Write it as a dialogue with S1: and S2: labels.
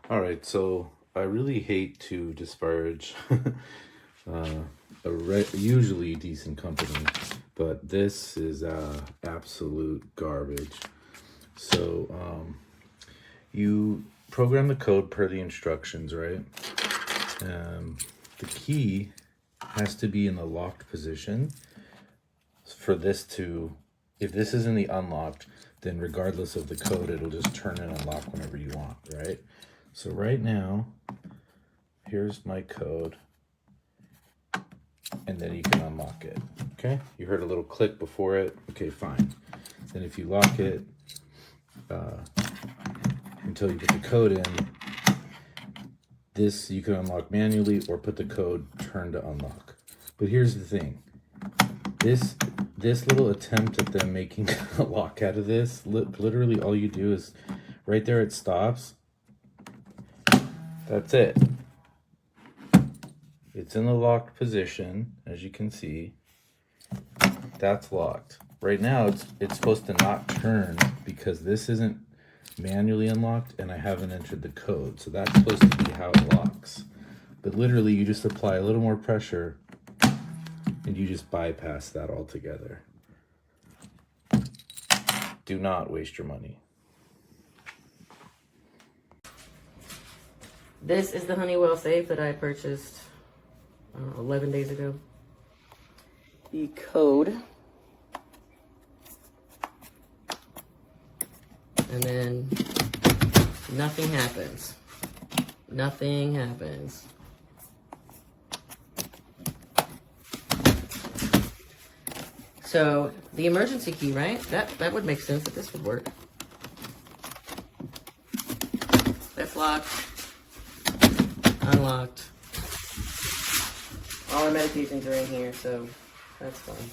S1: All right, so I really hate to disparage usually decent company, but this is absolute garbage. So you program the code per the instructions, right? The key has to be in the locked position for this to, if this is in the unlocked, then regardless of the code, it'll just turn and unlock whenever you want, right? So right now, here's my code, and then you can unlock it, okay? You heard a little click before it, okay, fine. Then if you lock it until you put the code in, this you can unlock manually or put the code turn to unlock. But here's the thing, this little attempt at them making a lock out of this, literally all you do is, right there it stops. That's it. It's in the locked position, as you can see. That's locked. Right now, it's supposed to not turn because this isn't manually unlocked and I haven't entered the code. So that's supposed to be how it locks. But literally, you just apply a little more pressure and you just bypass that altogether. Do not waste your money.
S2: This is the Honeywell safe that I purchased 11 days ago. The code. And then nothing happens. Nothing happens. So the emergency key, right? That would make sense that this would work. That's locked. Unlocked. All our medications are in here, so that's fine.